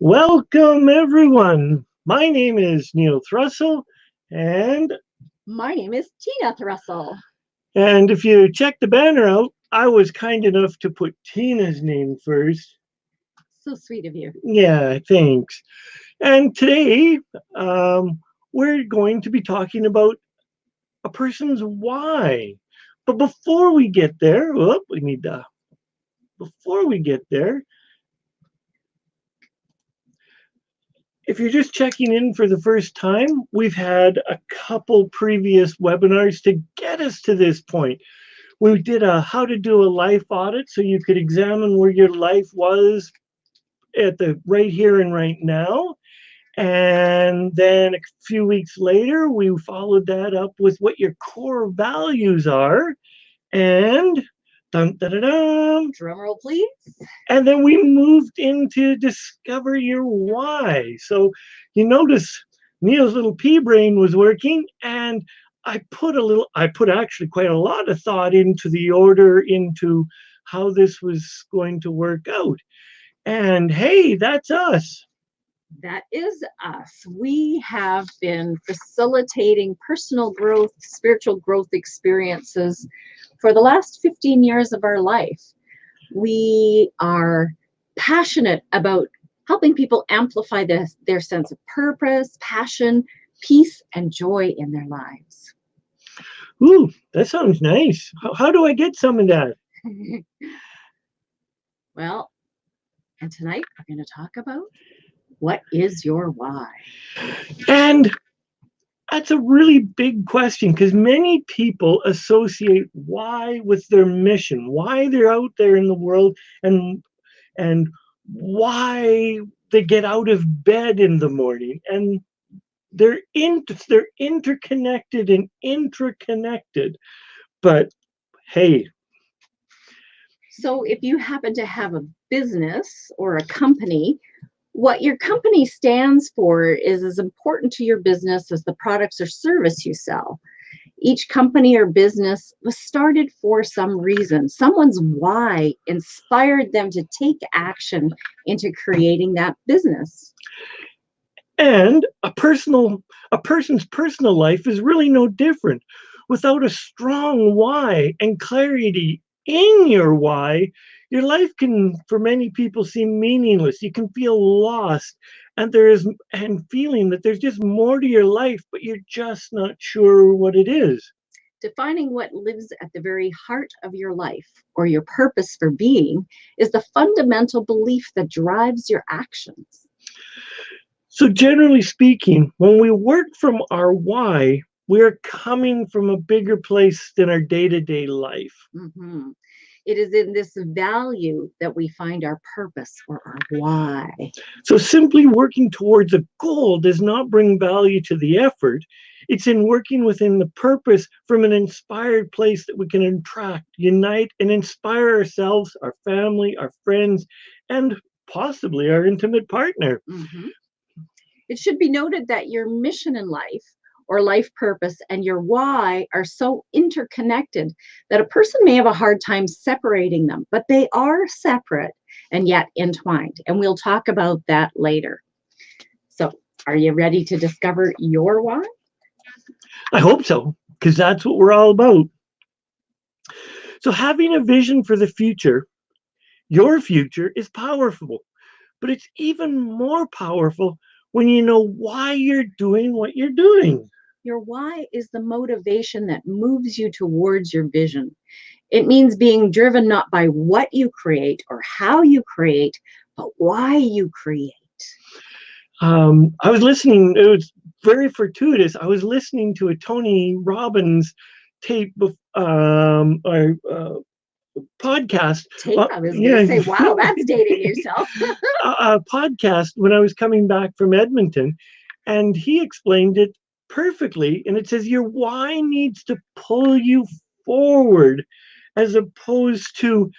Welcome, everyone. My name is Neil Thrussell, and My name is Tina Thrussell. if you check the banner out, I was kind enough to put Tina's name first. So sweet of you. Yeah, thanks. And today, we're going to be talking about a person's why. But before we get there, before we get there, if you're just checking in for the first time, we've had a couple previous webinars to get us to this point. We did a how to do a life audit so you could examine where your life was at the right here and right now. And then a few weeks later, we followed that up with what your core values are. And dun, dun, dun, dun, Drum roll, please. and then we moved into discover your why. So you notice Neil's little pea brain was working, and I put actually quite a lot of thought into the order, into how this was going to work out. And hey, that's us. That is us. We have been facilitating personal growth, spiritual growth experiences for the last 15 years of our life. We are passionate about helping people amplify their sense of purpose, passion, peace, and joy in their lives. Ooh, that sounds nice. How do I get some of that? Well, and tonight we're going to talk about what is your why? And that's a really big question because many people associate why with their mission, why they're out there in the world, and why they get out of bed in the morning. And they're interconnected and interconnected. But hey, So if you happen to have a business or a company, what your company stands for is as important to your business as the products or service you sell. Each company or business was started for some reason. Someone's why inspired them to take action into creating that business. and a person's personal life is really no different. Without a strong why and clarity in your why, your life can, for many people, seem meaningless. You can feel lost, and feeling that there's just more to your life, but you're just not sure what it is. Defining what lives at the very heart of your life or your purpose for being is the fundamental belief that drives your actions. So, generally speaking, when we work from our why, we're coming from a bigger place than our day to day life. Mhm. It is in this value that we find our purpose or our why. So, simply working towards a goal does not bring value to the effort. It's in working within the purpose from an inspired place that we can attract, unite, and inspire ourselves, our family, our friends, and possibly our intimate partner. Mhm. It should be noted that your mission in life or life purpose and your why are so interconnected that a person may have a hard time separating them, but they are separate and yet entwined. And we'll talk about that later. So, are you ready to discover your why? I hope so, because that's what we're all about. So, having a vision for the future, your future, is powerful, but it's even more powerful when you know why you're doing what you're doing. Your why is the motivation that moves you towards your vision. It means being driven not by what you create or how you create, but why you create. I was listening, it was very fortuitous. I was listening to a Tony Robbins tape, or podcast. Tape, I was going Yeah, to say, wow, that's dating yourself. a podcast when I was coming back from Edmonton, and he explained it perfectly. And it says your why needs to pull you forward as opposed to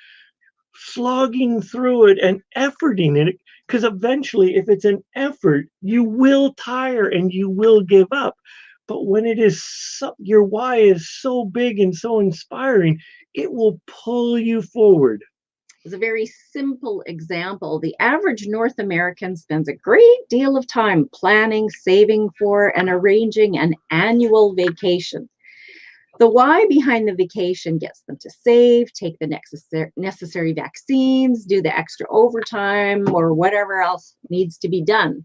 slogging through it and efforting it, because eventually if it's an effort you will tire and you will give up. But when it is your why is so big and so inspiring, it will pull you forward. As a very simple example, the average North American spends a great deal of time planning, saving for, and arranging an annual vacation. The why behind the vacation gets them to save, take the necessary vaccines, do the extra overtime, or whatever else needs to be done.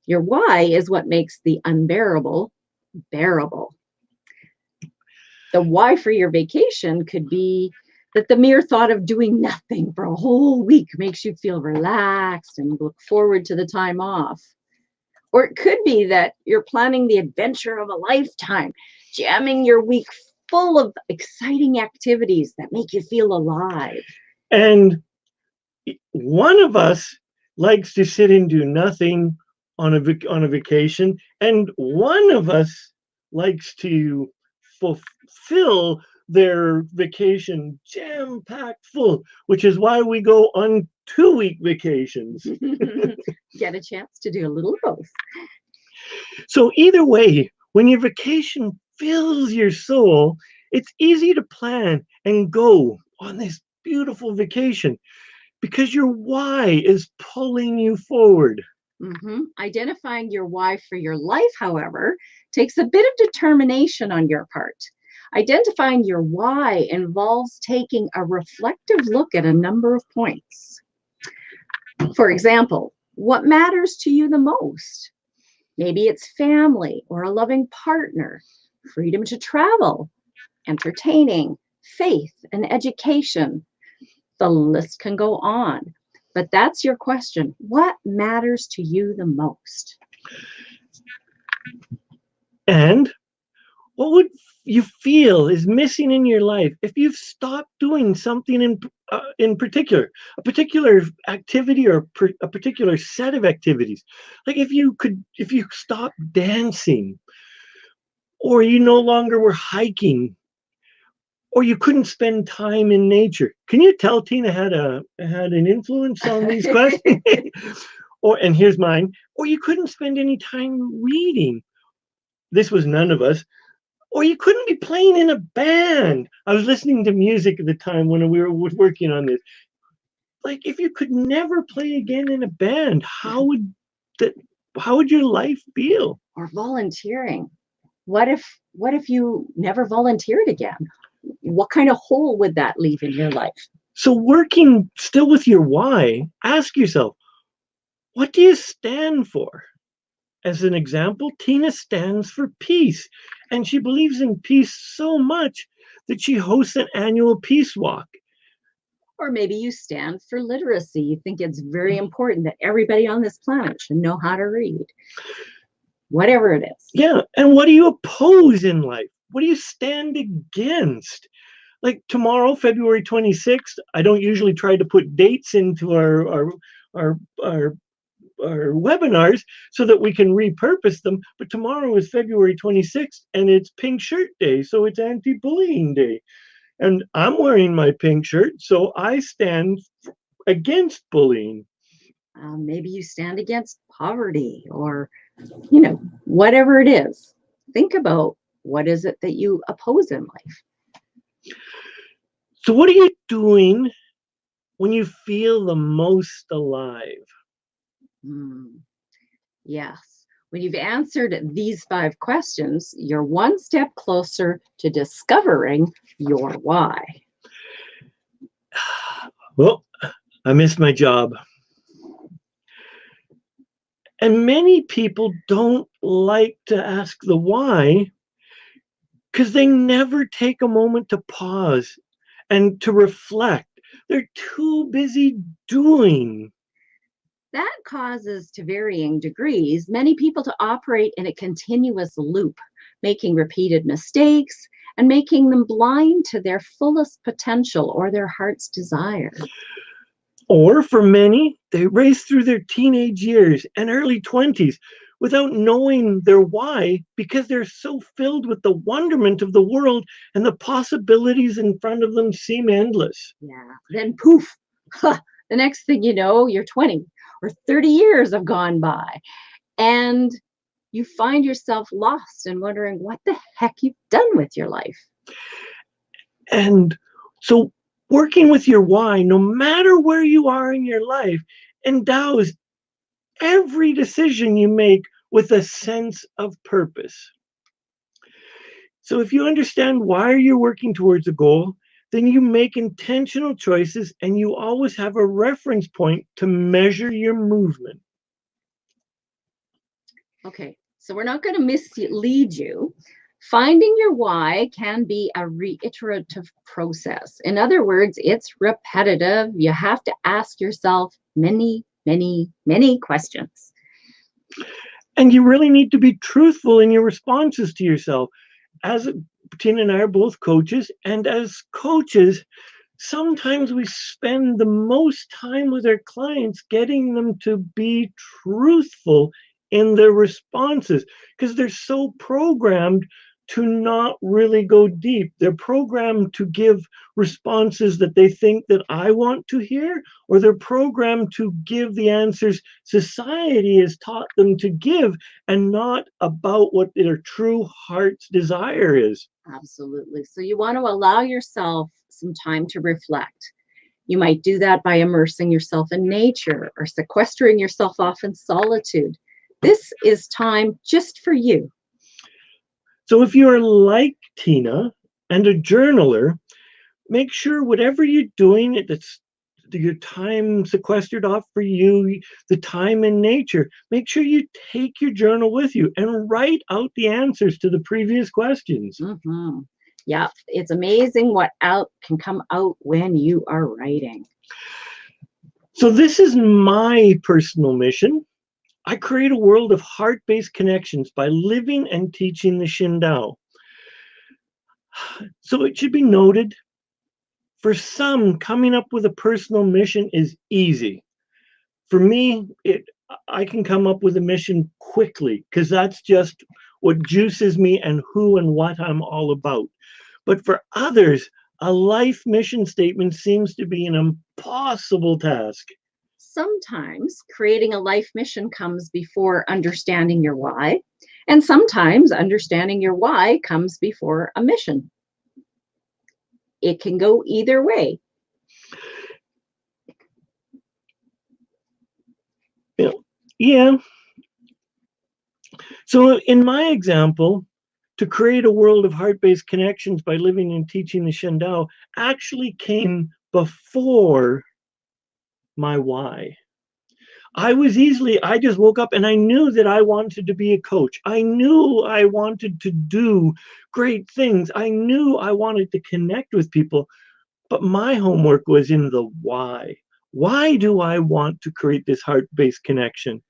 Your why is what makes the unbearable bearable. The why for your vacation could be that the mere thought of doing nothing for a whole week makes you feel relaxed and look forward to the time off. Or it could be that you're planning the adventure of a lifetime, jamming your week full of exciting activities that make you feel alive. And one of us likes to sit and do nothing on a vacation, and one of us likes to fulfill their vacation jam packed full, which is why we go on 2-week vacations. Get a chance to do a little of both. So either way, when your vacation fills your soul, it's easy to plan and go on this beautiful vacation because your why is pulling you forward. Identifying your why for your life, however, takes a bit of determination on your part. Identifying your why involves taking a reflective look at a number of points. For example, what matters to you the most? Maybe it's family or a loving partner, freedom to travel, entertaining, faith, and education. The list can go on. But that's your question. What matters to you the most? And what would you feel is missing in your life if you've stopped doing something in particular, a particular activity or a particular set of activities? Like if you stopped dancing, or you no longer were hiking, or you couldn't spend time in nature. Can you tell Tina had an influence on these questions? And here's mine. Or you couldn't spend any time reading. This was none of us. Or you couldn't be playing in a band. I was listening to music at the time when we were working on this. Like if you could never play again in a band, how would your life feel? Or volunteering. What if you never volunteered again? What kind of hole would that leave in your life? So working still with your why, ask yourself, what do you stand for? As an example, Tina stands for peace, and she believes in peace so much that she hosts an annual peace walk. Or maybe you stand for literacy. You think it's very important that everybody on this planet should know how to read. Whatever it is. Yeah, and what do you oppose in life? What do you stand against? Like tomorrow, February 26th, I don't usually try to put dates into our webinars so that we can repurpose them. But tomorrow is February 26th and it's Pink Shirt Day, so it's Anti-Bullying Day. And I'm wearing my pink shirt, so I stand against bullying. Maybe you stand against poverty or, whatever it is. Think about what is it that you oppose in life. So what are you doing when you feel the most alive? Yes. When you've answered these 5 questions, you're one step closer to discovering your why. Well, I missed my job. And many people don't like to ask the why because they never take a moment to pause and to reflect. They're too busy doing. That causes, to varying degrees, many people to operate in a continuous loop, making repeated mistakes and making them blind to their fullest potential or their heart's desire. Or for many, they race through their teenage years and early 20s without knowing their why because they're so filled with the wonderment of the world and the possibilities in front of them seem endless. Yeah. Then poof, the next thing you know, you're 20 or 30 years have gone by and you find yourself lost and wondering what the heck you've done with your life. And so Working with your why, no matter where you are in your life, endows every decision you make with a sense of purpose. So if you understand why you're working towards a goal, then you make intentional choices and you always have a reference point to measure your movement. Okay, so we're not going to mislead you. Finding your why can be a reiterative process. In other words, it's repetitive. You have to ask yourself many, many, many questions. And you really need to be truthful in your responses to yourself. As Tina and I are both coaches, and as coaches, sometimes we spend the most time with our clients getting them to be truthful in their responses because they're so programmed to not really go deep. They're programmed to give responses that they think that I want to hear, or they're programmed to give the answers society has taught them to give and not about what their true heart's desire is. Absolutely. So you want to allow yourself some time to reflect. You might do that by immersing yourself in nature or sequestering yourself off in solitude. This is time just for you. So if you're like Tina and a journaler, make sure whatever you're doing, that's your time sequestered off for you, the time in nature, make sure you take your journal with you and write out the answers to the previous questions. Mm-hmm. Yeah, it's amazing what out can come out when you are writing. So this is my personal mission. I create a world of heart-based connections by living and teaching the Shin. So it should be noted, for some, coming up with a personal mission is easy. For me, I can come up with a mission quickly because that's just what juices me and who and what I'm all about. But for others, a life mission statement seems to be an impossible task. Sometimes creating a life mission comes before understanding your why, and sometimes understanding your why comes before a mission. It can go either way. Yeah. So in my example, to create a world of heart-based connections by living and teaching the Shin actually came before my why. I just woke up and I knew that I wanted to be a coach. I knew I wanted to do great things. I knew I wanted to connect with people, but my homework was in the why. Why do I want to create this heart-based connection?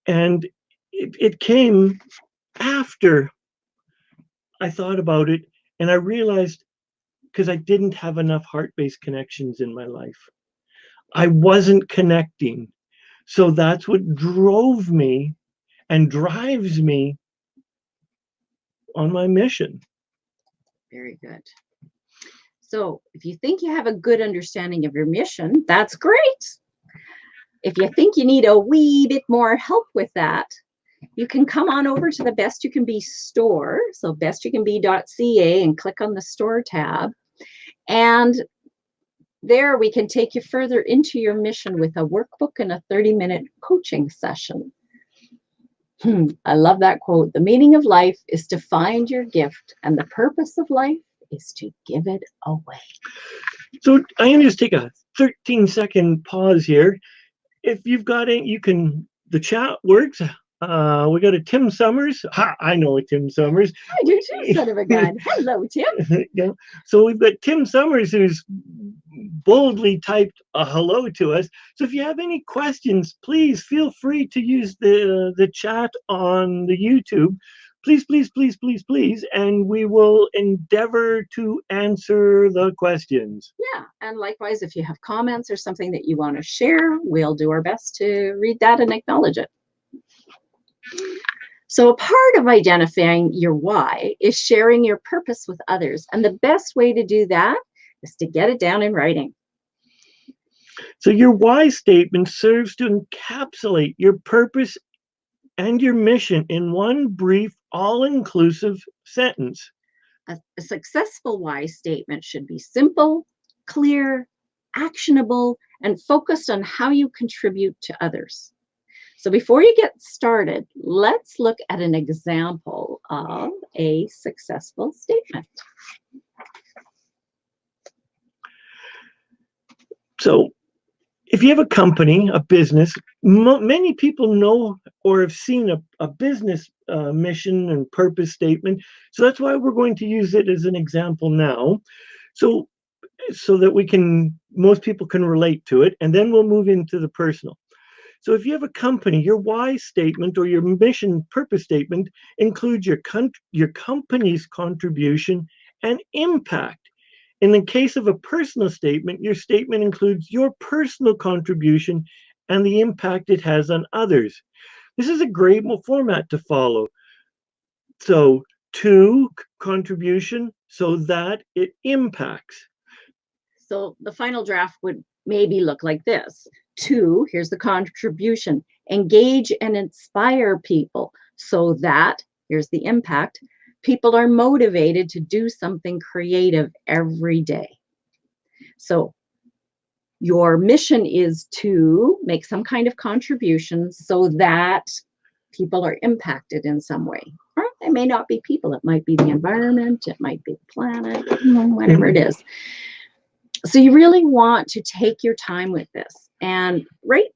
And it came after I thought about it and I realized because I didn't have enough heart-based connections in my life. I wasn't connecting. So that's what drove me and drives me on my mission. Very good. So if you think you have a good understanding of your mission, that's great. If you think you need a wee bit more help with that, you can come on over to the Best You Can Be store. So bestyoucanbe.ca and click on the store tab. And there we can take you further into your mission with a workbook and a 30-minute coaching session. I love that quote. The meaning of life is to find your gift, and the purpose of life is to give it away. So I'm going to just take a 13-second pause here. If you've got it, you can, the chat works. We got a Tim Summers. Ha, I know a Tim Summers. I do too, son of a gun. Hello, Tim. Yeah. So we've got Tim Summers who's boldly typed a hello to us. So if you have any questions, please feel free to use the chat on the YouTube. Please, please, please, please, please, and we will endeavor to answer the questions. Yeah, and likewise, if you have comments or something that you want to share, we'll do our best to read that and acknowledge it. So a part of identifying your why is sharing your purpose with others. And the best way to do that is to get it down in writing. So your why statement serves to encapsulate your purpose and your mission in one brief, all-inclusive sentence. A successful why statement should be simple, clear, actionable, and focused on how you contribute to others. So before you get started, let's look at an example of a successful statement. So if you have a company, a business, many people know or have seen a business mission and purpose statement. So that's why we're going to use it as an example now. So that most people can relate to it, and then we'll move into the personal. So if you have a company, your why statement or your mission purpose statement includes your company's contribution and impact. In the case of a personal statement, your statement includes your personal contribution and the impact it has on others. This is a great format to follow. So, to contribution so that it impacts. So the final draft would maybe look like this. 2, here's the contribution. Engage and inspire people so that, here's the impact, people are motivated to do something creative every day. So your mission is to make some kind of contribution so that people are impacted in some way. Or it may not be people, it might be the environment, it might be the planet, whatever it is. So you really want to take your time with this and write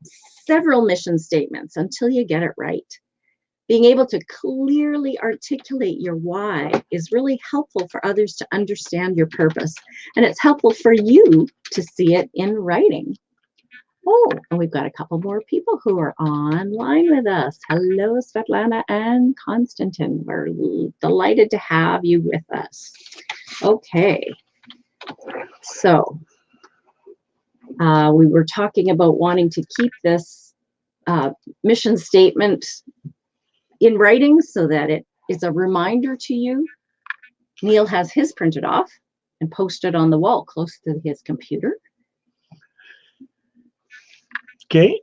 several mission statements until you get it right. Being able to clearly articulate your why is really helpful for others to understand your purpose. And it's helpful for you to see it in writing. Oh, and we've got a couple more people who are online with us. Hello, Svetlana and Konstantin. We're delighted to have you with us. Okay. So we were talking about wanting to keep this mission statement in writing so that it is a reminder to you. Neil has his printed off and posted on the wall close to his computer. Okay.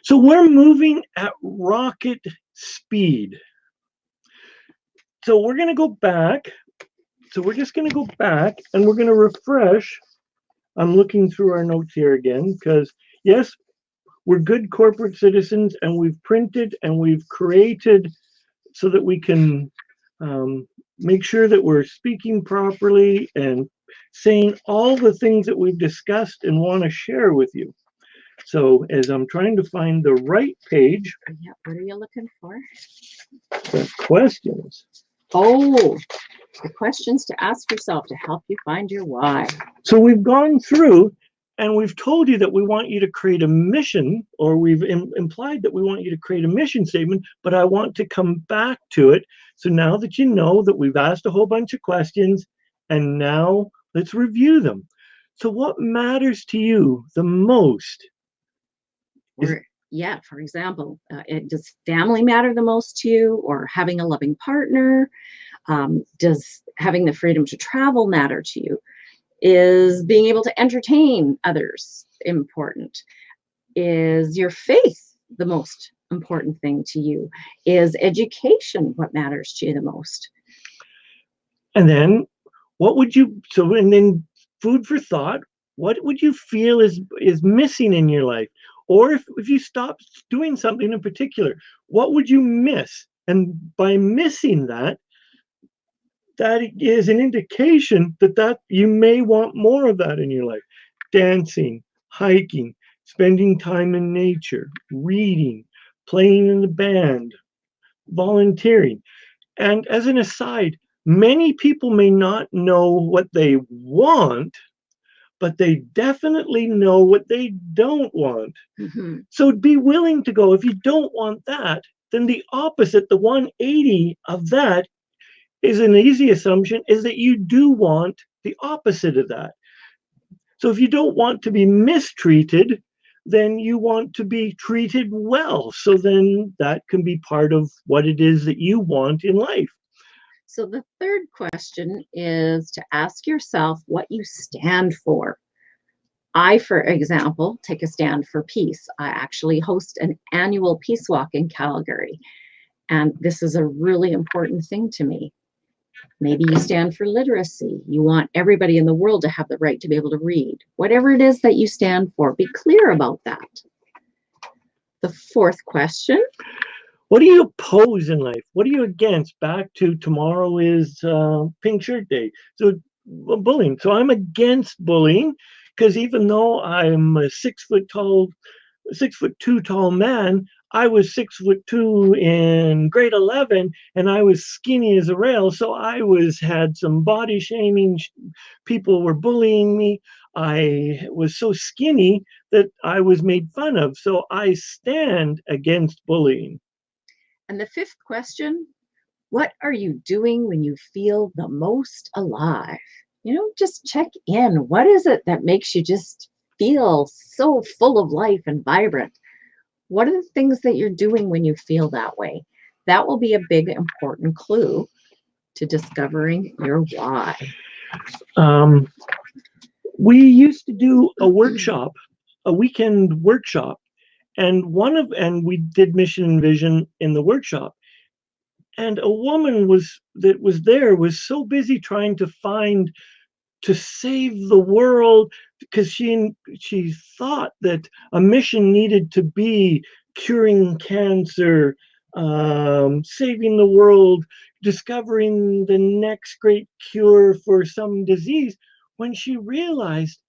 So we're moving at rocket speed. So we're going to go back. So we're just going to go back and we're going to refresh. I'm looking through our notes here again because, yes, we're good corporate citizens and we've printed and we've created so that we can make sure that we're speaking properly and saying all the things that we've discussed and want to share with you. So as I'm trying to find the right page. Yeah, what are you looking for? The questions. Oh, the questions to ask yourself to help you find your why. So we've gone through and we've told you that we want you to create a mission, or we've implied that we want you to create a mission statement, but I want to come back to it. So now that you know that we've asked a whole bunch of questions, and now let's review them. So what matters to you the most? Yeah, for example, does family matter the most to you, or having a loving partner? Does having the freedom to travel matter to you? Is being able to entertain others important? Is your faith the most important thing to you? Is education what matters to you the most? And then what would you, so, and then food for thought, what would you feel is missing in your life? Or if you stopped doing something in particular, what would you miss? And by missing that, that is an indication that you may want more of that in your life. Dancing, hiking, spending time in nature, reading, playing in the band, volunteering. And as an aside, many people may not know what they want, but they definitely know what they don't want. Mm-hmm. So be willing to go, if you don't want that, then the opposite, the 180 of that, is an easy assumption, is that you do want the opposite of that. So if you don't want to be mistreated, then you want to be treated well. So then that can be part of what it is that you want in life. So the third question is to ask yourself what you stand for. I, for example, take a stand for peace. I actually host an annual peace walk in Calgary, and this is a really important thing to me. Maybe you stand for literacy. You want everybody in the world to have the right to be able to read. Whatever it is that you stand for, be clear about that. The fourth question. What do you oppose in life? What are you against? Back to tomorrow is Pink Shirt Day. So bullying. So I'm against bullying because even though I'm a 6'2" tall man, I was 6'2" in grade 11, and I was skinny as a rail. So I had some body shaming. People were bullying me. I was so skinny that I was made fun of. So I stand against bullying. And the fifth question, what are you doing when you feel the most alive? Just check in. What is it that makes you just feel so full of life and vibrant? What are the things that you're doing when you feel that way? That will be a big, important clue to discovering your why. We used to do a workshop, a weekend workshop, and we did mission and vision in the workshop. And a woman was so busy trying to save the world because she thought that a mission needed to be curing cancer, saving the world, discovering the next great cure for some disease, when she realized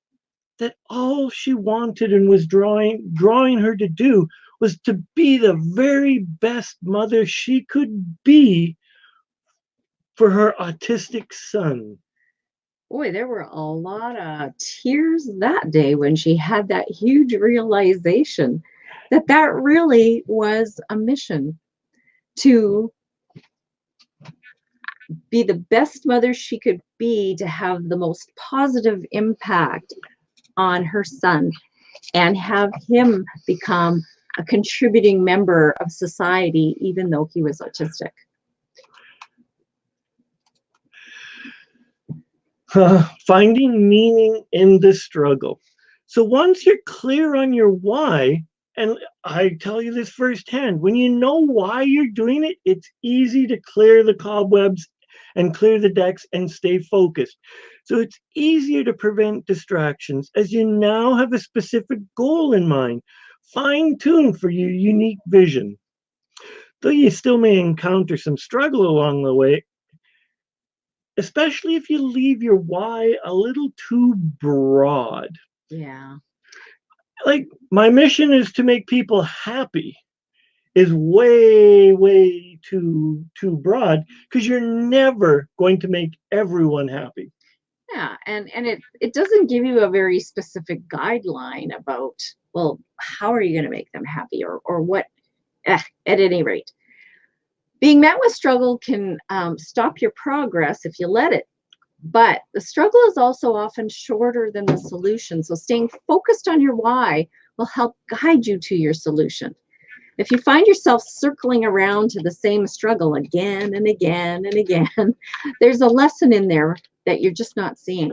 that all she wanted and was drawing her to do was to be the very best mother she could be for her autistic son. Boy, there were a lot of tears that day when she had that huge realization that that really was a mission to be the best mother she could be, to have the most positive impact on her son and have him become a contributing member of society, even though he was autistic. Finding meaning in the struggle. So once you're clear on your why, and I tell you this firsthand, when you know why you're doing it, it's easy to clear the cobwebs and clear the decks and stay focused. So it's easier to prevent distractions as you now have a specific goal in mind, fine-tuned for your unique vision. Though you still may encounter some struggle along the way, especially if you leave your why a little too broad. Yeah. Like, my mission is to make people happy is way too broad, because you're never going to make everyone happy. Yeah, and it doesn't give you a very specific guideline about, well, how are you going to make them happy, or what. At any rate, being met with struggle can stop your progress if you let it. But the struggle is also often shorter than the solution. So staying focused on your why will help guide you to your solution. If you find yourself circling around to the same struggle again and again and again, there's a lesson in there that you're just not seeing.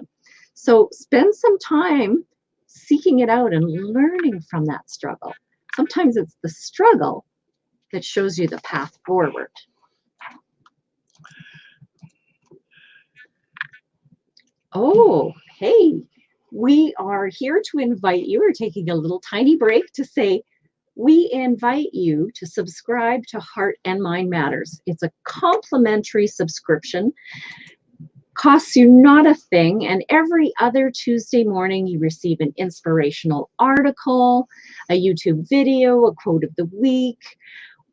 So spend some time seeking it out and learning from that struggle. Sometimes it's the struggle that shows you the path forward. Oh, hey, we are here to invite you. We're taking a little tiny break to say, we invite you to subscribe to Heart and Mind Matters. It's a complimentary subscription, costs you not a thing, and every other Tuesday morning you receive an inspirational article, a YouTube video, a quote of the week.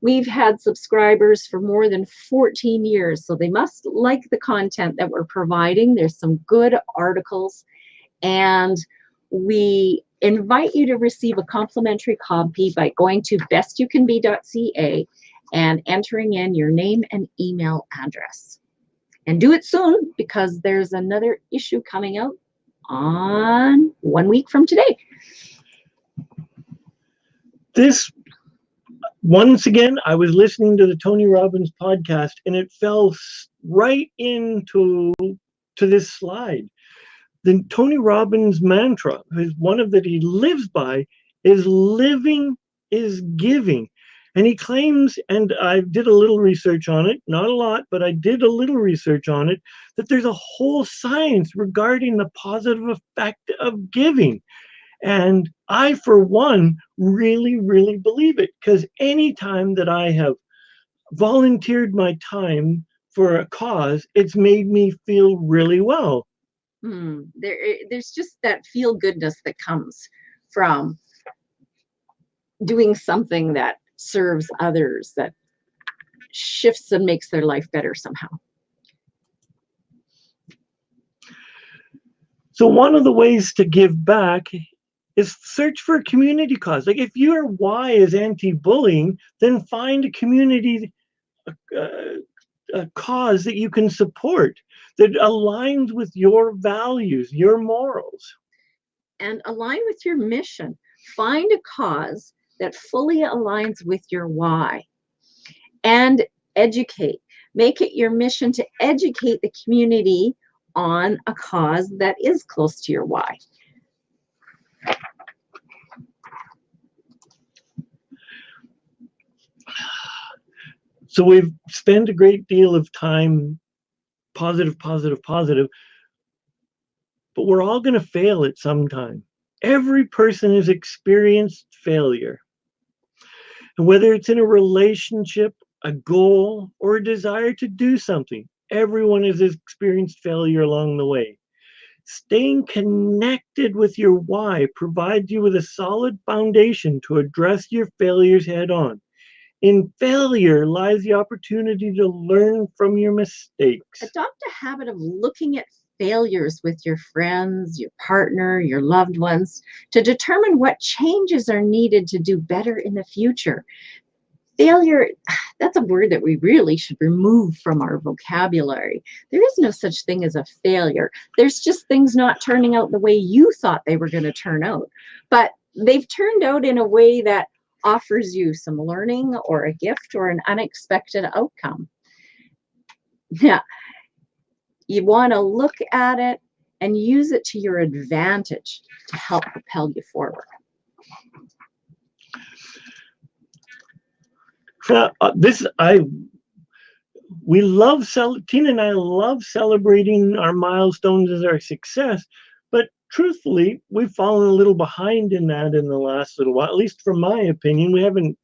We've had subscribers for more than 14 years, so they must like the content that we're providing. There's some good articles, and we invite you to receive a complimentary copy by going to bestyoucanbe.ca and entering in your name and email address. And do it soon, because there's another issue coming out on 1 week from today. Once again, I was listening to the Tony Robbins podcast, and it fell right into this slide. The Tony Robbins mantra, one of that he lives by, is living is giving. And he claims, and I did a little research on it, not a lot, but I did a little research on it, that there's a whole science regarding the positive effect of giving. And I, for one, really, really believe it, because anytime that I have volunteered my time for a cause, it's made me feel really well. There's just that feel goodness that comes from doing something that serves others, that shifts and makes their life better somehow. So one of the ways to give back is search for a community cause. Like if your why is anti-bullying, then find a community a cause that you can support that aligns with your values, your morals. And align with your mission. Find a cause that fully aligns with your why. And educate. Make it your mission to educate the community on a cause that is close to your why. So we've spent a great deal of time positive, positive, positive, but we're all going to fail at some time. Every person has experienced failure. And whether it's in a relationship, a goal, or a desire to do something, everyone has experienced failure along the way. Staying connected with your why provides you with a solid foundation to address your failures head on. In failure lies the opportunity to learn from your mistakes. Adopt a habit of looking at failures with your friends, your partner, your loved ones, to determine what changes are needed to do better in the future. Failure, that's a word that we really should remove from our vocabulary. There is no such thing as a failure. There's just things not turning out the way you thought they were going to turn out. But they've turned out in a way that offers you some learning or a gift or an unexpected outcome. Yeah, you want to look at it and use it to your advantage to help propel you forward. Tina and I love celebrating our milestones as our success, but truthfully, we've fallen a little behind in that in the last little while. At least from my opinion, we haven't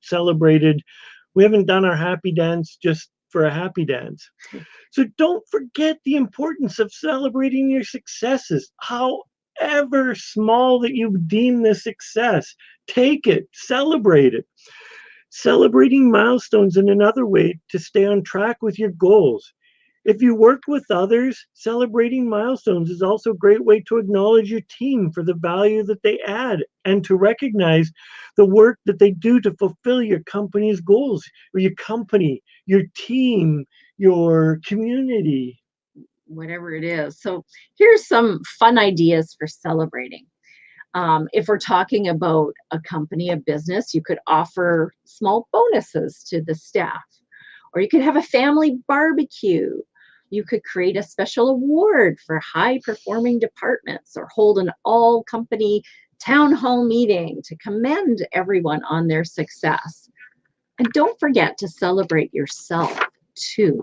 done our happy dance just for a happy dance. So don't forget the importance of celebrating your successes, however small that you deem the success. Take it, celebrate it. Celebrating milestones in another way to stay on track with your goals. If you work with others, celebrating milestones is also a great way to acknowledge your team for the value that they add and to recognize the work that they do to fulfill your company's goals, or your company, your team, your community. Whatever it is. So here's some fun ideas for celebrating. If we're talking about a company, a business, you could offer small bonuses to the staff, or you could have a family barbecue. You could create a special award for high-performing departments, or hold an all-company town hall meeting to commend everyone on their success. And don't forget to celebrate yourself, too.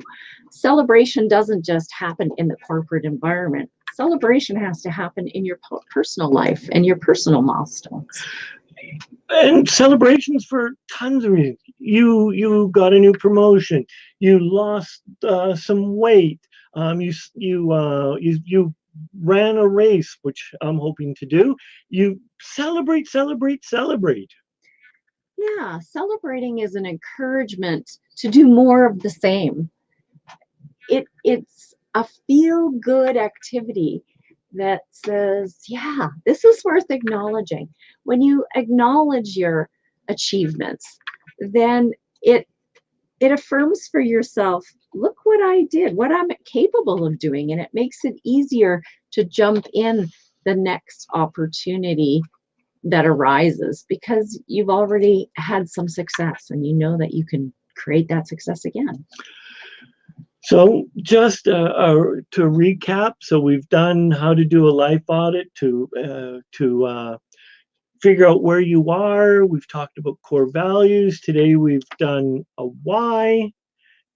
Celebration doesn't just happen in the corporate environment. Celebration has to happen in your personal life and your personal milestones. And celebrations for tons of reasons. You got a new promotion. You lost some weight. You ran a race, which I'm hoping to do. You celebrate, celebrate, celebrate. Yeah, celebrating is an encouragement to do more of the same. It's a feel-good activity that says, yeah, this is worth acknowledging. When you acknowledge your achievements, then it affirms for yourself, look what I did, what I'm capable of doing, and it makes it easier to jump in the next opportunity that arises because you've already had some success and you know that you can create that success again. So just to recap, so we've done how to do a life audit, to figure out where you are. We've talked about core values. Today we've done a why.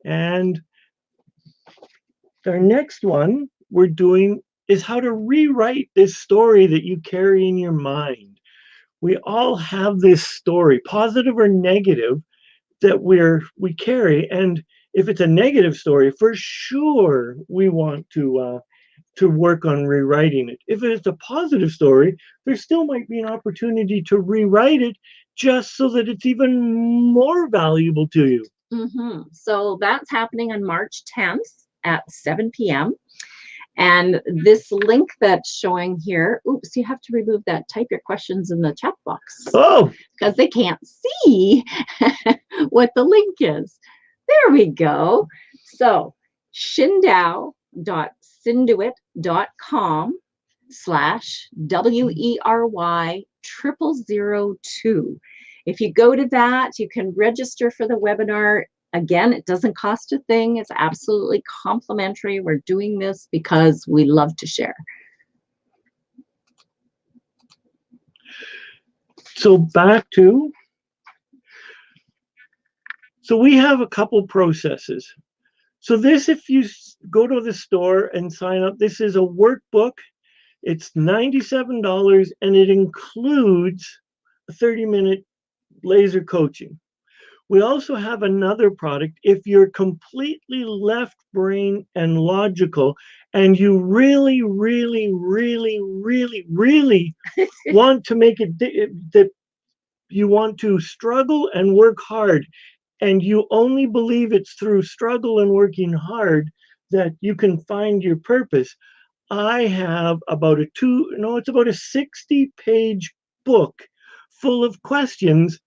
And our next one we're doing is how to rewrite this story that you carry in your mind. We all have this story, positive or negative, that we carry. And if it's a negative story, for sure we want to work on rewriting it. If it's a positive story, there still might be an opportunity to rewrite it just so that it's even more valuable to you. So that's happening on March 10th at 7 p.m. And this link that's showing here, oops, you have to remove that. Type your questions in the chat box. Oh, because they can't see what the link is. There we go. So shindow.synduit.com/WERY0002. If you go to that, you can register for the webinar. Again, it doesn't cost a thing. It's absolutely complimentary. We're doing this because we love to share. so back to, so we have a couple processes. So this, if you go to the store and sign up, this is a workbook. It's $97 and it includes a 30-minute laser coaching. We also have another product. If you're completely left brain and logical and you really, really, really, really, really want to make it that you want to struggle and work hard, and you only believe it's through struggle and working hard that you can find your purpose, I have about it's about a 60-page book full of questions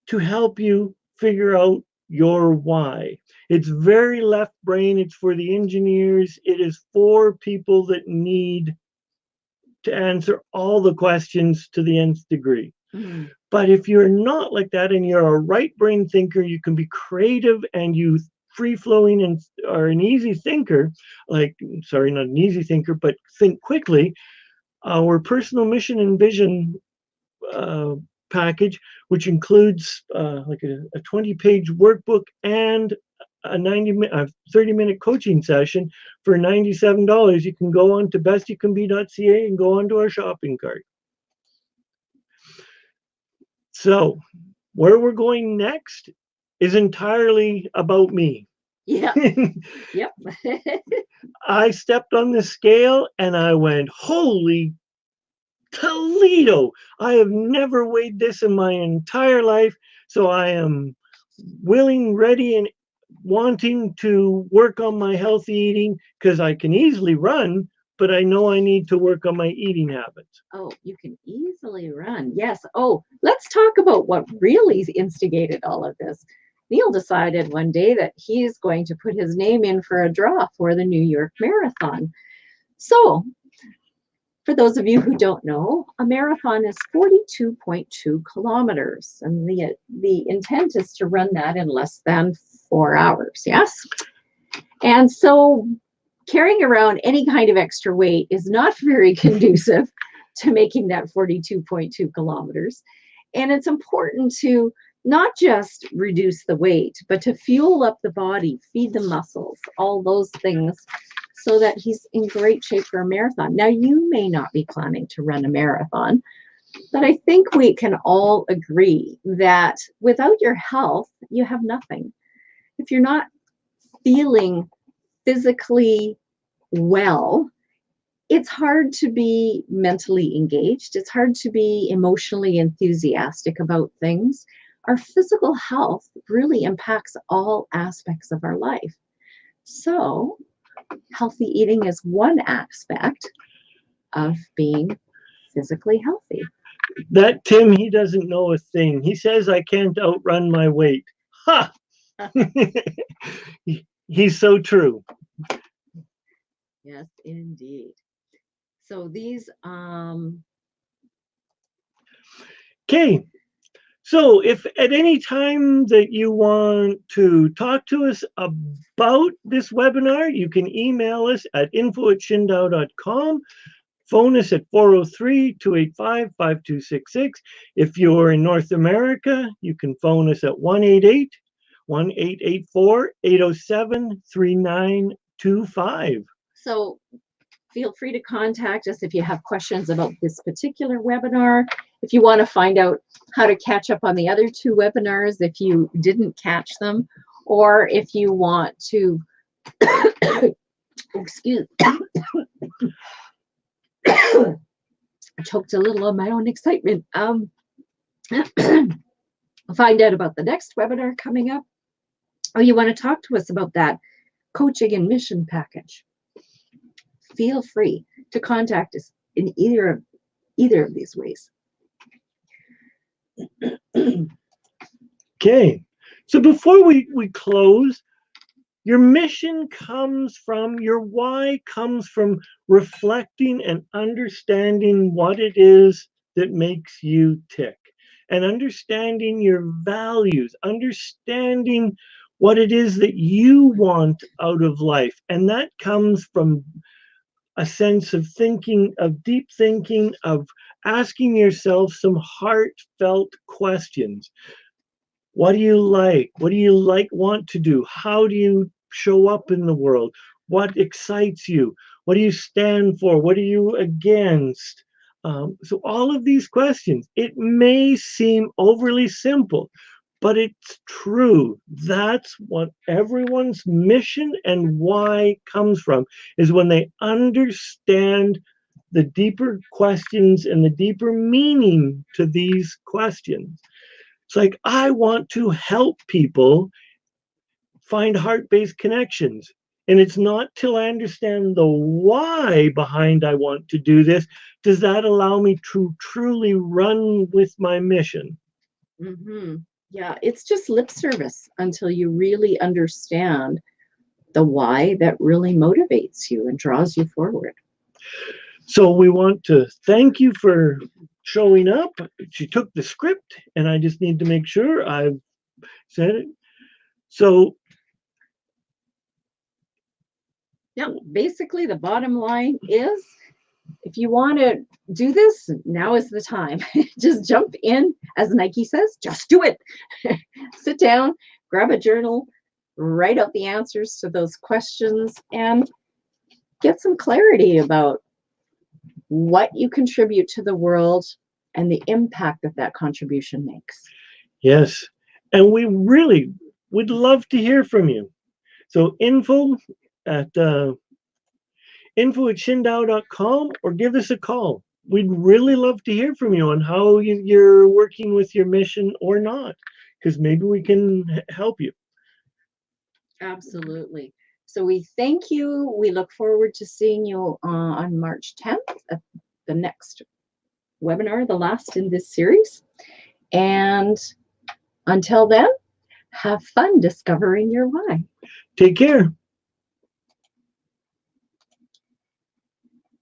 to help you figure out your why. It's very left brain. It's for the engineers. It is for people that need to answer all the questions to the nth degree. But if you're not like that and you're a right brain thinker, you can be creative and you free flowing and are an easy thinker, not an easy thinker, but think quickly. Our personal mission and vision package, which includes like a 20-page workbook and a 30-minute coaching session for $97. You can go on to bestyoucanbe.ca and go onto our shopping cart. So where we're going next is entirely about me. Yeah. Yep. I stepped on the scale and I went, holy Toledo, I have never weighed this in my entire life. So I am willing, ready, and wanting to work on my healthy eating because I can easily run, but I know I need to work on my eating habits. Oh, you can easily run. Yes. Oh, let's talk about what really instigated all of this. Neil decided one day that he's going to put his name in for a draw for the New York Marathon. So, for those of you who don't know, a marathon is 42.2 kilometers, and the intent is to run that in less than 4 hours, yes? And so carrying around any kind of extra weight is not very conducive to making that 42.2 kilometers. And it's important to not just reduce the weight, but to fuel up the body, feed the muscles, all those things, so that he's in great shape for a marathon. Now, you may not be planning to run a marathon, but I think we can all agree that without your health, you have nothing. If you're not feeling physically well, it's hard to be mentally engaged. It's hard to be emotionally enthusiastic about things. Our physical health really impacts all aspects of our life. So, healthy eating is one aspect of being physically healthy. That Tim, he doesn't know a thing. He says I can't outrun my weight. Ha! He's so true. Yes, indeed. So these Okay. So if at any time that you want to talk to us about this webinar, you can email us at info@shindow.com. Phone us at 403-285-5266. If you're in North America, you can phone us at 1-888-807-3925. So feel free to contact us if you have questions about this particular webinar. If you want to find out how to catch up on the other 2 webinars if you didn't catch them, or if you want to, excuse I choked a little on my own excitement. Find out about the next webinar coming up, or you want to talk to us about that coaching and mission package, feel free to contact us in either of these ways. Okay, so before we close, your mission comes from, your why comes from reflecting and understanding what it is that makes you tick, and understanding your values, understanding what it is that you want out of life. And that comes from a sense of thinking, of deep thinking, of asking yourself some heartfelt questions. What do you like? What do you want to do? How do you show up in the world? What excites you? What do you stand for? What are you against? So all of these questions, it may seem overly simple, but it's true. That's what everyone's mission and why comes from, is when they understand the deeper questions and the deeper meaning to these questions. It's like, I want to help people find heart-based connections. And it's not till I understand the why behind I want to do this, does that allow me to truly run with my mission. Mm-hmm. Yeah, it's just lip service until you really understand the why that really motivates you and draws you forward. So we want to thank you for showing up. She took the script, and I just need to make sure I've said it. So yeah, basically the bottom line is, if you want to do this, now is the time. Just jump in, as Nike says, just do it. Sit down, grab a journal, write out the answers to those questions, and get some clarity about what you contribute to the world and the impact that that contribution makes. Yes, and we really would love to hear from you. So info@shindao.com, or give us a call. We'd really love to hear from you on how you're working with your mission or not, because maybe we can help you. Absolutely. So we thank you. We look forward to seeing you on March 10th at the next webinar, the last in this series. And until then, have fun discovering your why. Take care.